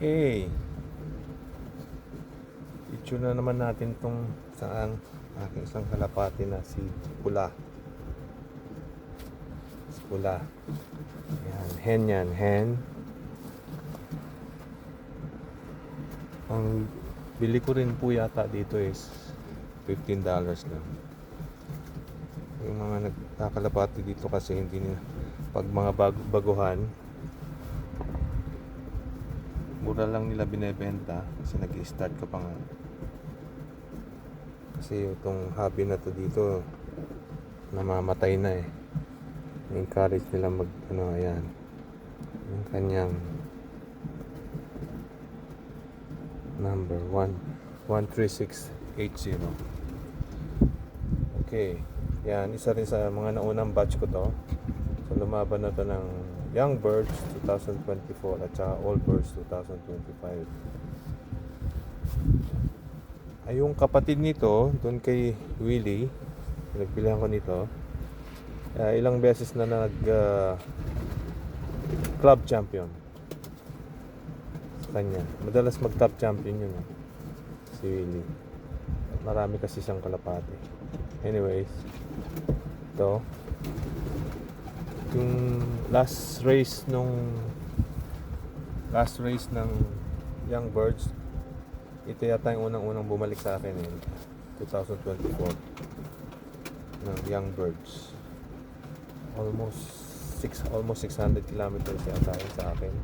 Okay. Picture na naman natin tong saan aking isang kalapati na si Pula. Si Pula. Yan, hen yan, hen. Ang bili ko rin po yata dito is $15 lang. Yung mga nagkakalapati dito kasi hindi nila, pag mga baguhan, mura lang nila binebenta kasi nag-i-start ka pa nga. Kasi itong hobby na to dito namamatay na eh. Encourage nila mag ayan. Yung kanyang number 13680. Okay. Yan, isa rin sa mga naunang batch ko to. So lumaban na to ng Young Birds 2024 at saka All Birds 2025. Ay, yung kapatid nito, doon kay Willie, nagbilihan ko nito, ilang beses na club champion sa kanya. Madalas mag top champion yun si Willie. Marami kasi siyang kalapati. Anyways, ito yung last race ng Young Birds. Ito yata yung unang bumalik sa akin 2024 ng Young Birds. Almost 600 kilometers yata yun sa akin.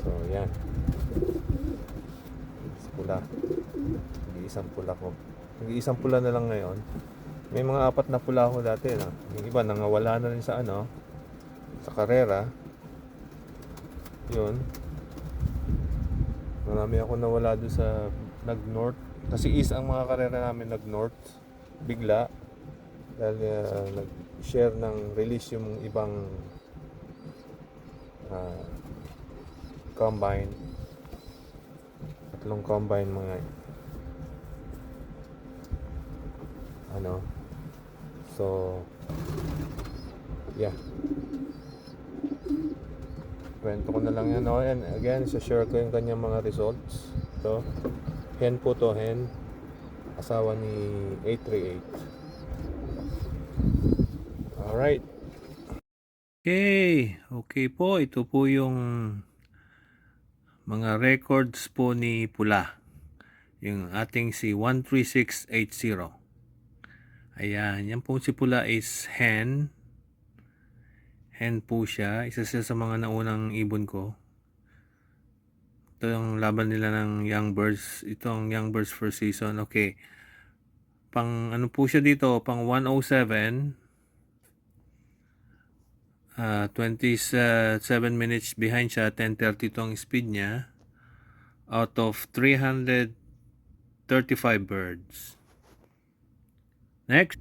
So yan, pula. Nag-iisang pula na lang ngayon. May mga 4 na pula ako dati na. Yung iba nangawala na rin sa sa karera. Yun, marami ako nawala doon sa nag-north. Kasi ang mga karera namin nag-north bigla dahil nag-share ng release yung ibang combine. 3 combine mga so yeah, kwento ko na lang yan. And again, share ko yung kanyang mga results. Ito, hen po to, hen, asawa ni 838. Alright. Okay po, ito po yung mga records po ni Pula, yung ating si 13680. Ayan, yan po si Pula is hen po siya. Isa siya sa mga naunang ibon ko. Ito yung laban nila ng Young Birds. Itong Young Birds first season. Okay. Pang ano po siya dito? Pang 107. 27 minutes behind siya. 10:30 tong speed niya. Out of 335 birds. Next.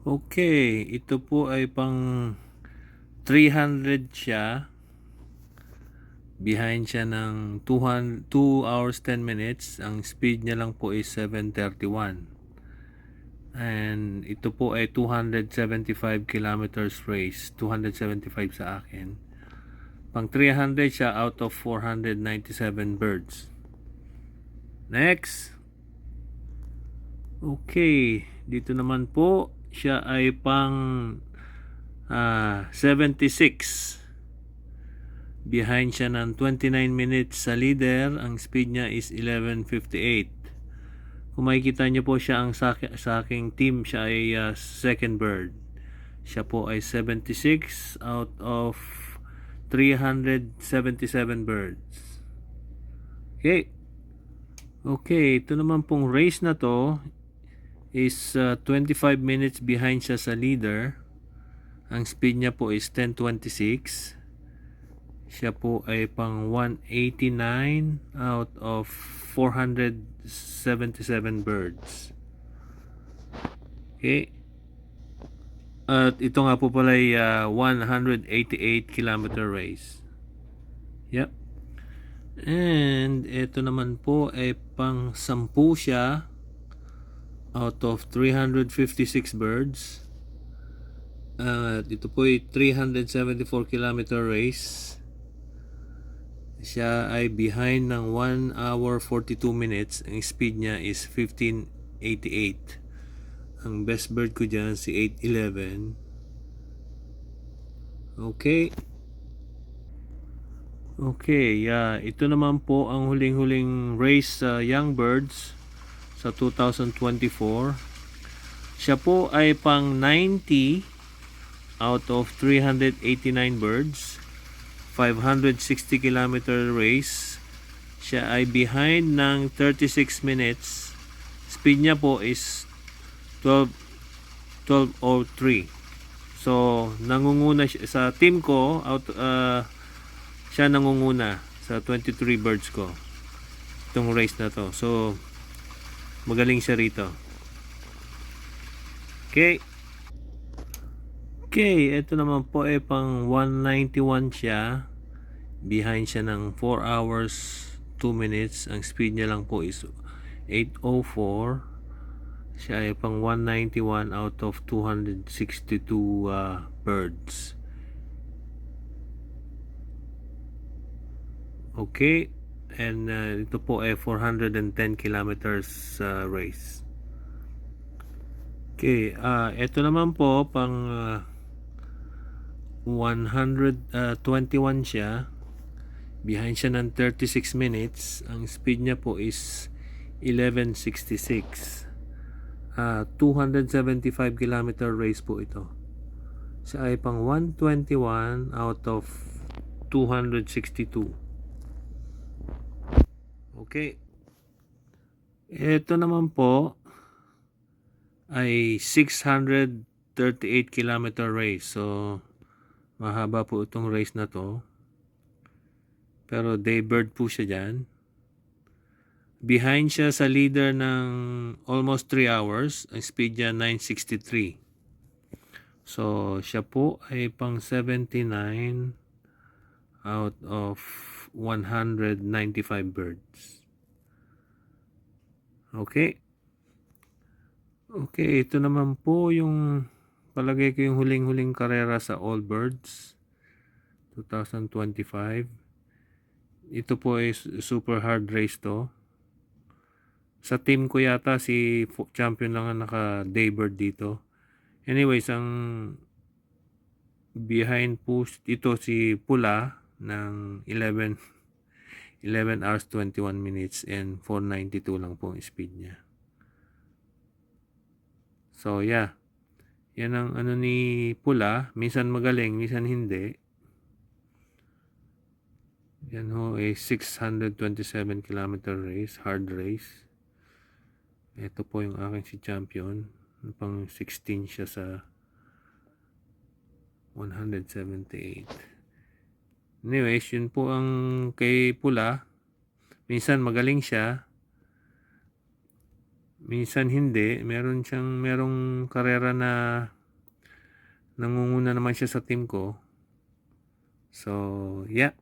Okay. Ito po ay pang 300 siya. Behind siya ng 2 hours 10 minutes. Ang speed niya lang po is 7:31. And ito po ay 275 kilometers race. 275 sa akin. Pang 300 siya out of 497 birds. Next. Okay. Dito naman po siya ay pang 76. Behind siya ng 29 minutes sa leader. Ang speed niya is 11:58. Kung makikita niyo po siya sa aking team, siya ay second bird. Siya po ay 76 out of 377 birds. Okay, ito naman pong race na to is 25 minutes behind siya sa leader. Ang speed niya po is 10:26. Siya po ay pang 189 out of 477 birds. Okay. At ito nga po pala ay 188 kilometer race. Yep. And ito naman po ay pang 10 siya out of 356 birds. Ito po ay 374 kilometer race. Siya ay behind ng 1 hour 42 minutes. Ang speed niya is 15:88. Ang best bird ko dyan si 8:11. Okay. Okay, yeah. Ito naman po ang huling-huling race sa Young Birds sa 2024. Siya po ay pang 90 out of 389 birds. 560 kilometer race. Siya ay behind ng 36 minutes. Speed niya po is 12:03. So, nangunguna siya sa team ko, siya nangunguna sa 23 birds ko. Itong race na to. So, magaling siya rito. Okay. Okay, ito naman po ay pang 191 siya. Behind siya ng 4 hours 2 minutes. Ang speed niya lang po is 8:04. Siya ay pang 191 out of 262 birds. Okay, and ito po ay 410 kilometers race. Okay, ito naman po pang 121 siya. Behind siya ng 36 minutes. Ang speed niya po is 11:66. 275 kilometer race po ito. Siya ay pang 121 out of 262. Okay. Ito naman po ay 638 kilometer race. So, mahaba po itong race na to. Pero daybird po siya dyan. Behind siya sa leader ng almost 3 hours. Ang speed niya 9:63. So, siya po ay pang 79 out of 195 birds. Okay. Okay, ito naman po yung palagay ko yung huling-huling karera sa All Birds 2025. Ito po ay super hard race to. Sa team ko yata si champion lang ang naka-daybird dito. Anyways, ang behind po ito si Pula ng 11 hours 21 minutes and 492 lang po ang speed niya. So yeah, yan ang ano ni Pula. Minsan magaling, minsan hindi. Yan ho ay 627 kilometer race, hard race. Ito po yung aking si champion. Pang 16 siya sa 178. Anyways, yun po ang kay Pula. Minsan magaling siya. Minsan hindi. Merong karera na nangunguna naman siya sa team ko. So, yeah.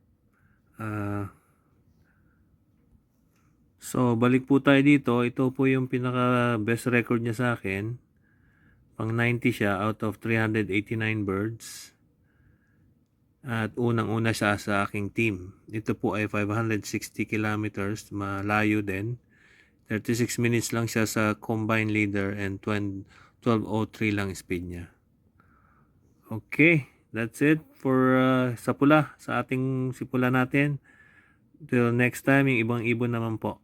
So, balik po tayo dito. Ito po yung pinaka best record niya sa akin. Pang 90 siya out of 389 birds. At unang-una siya sa aking team. Ito po ay 560 kilometers, malayo din. 36 minutes lang siya sa combine leader and 12:03 lang speed niya. Okay, that's it for sa pula, sa ating sipula natin. Till next time, yung ibang ibon naman po.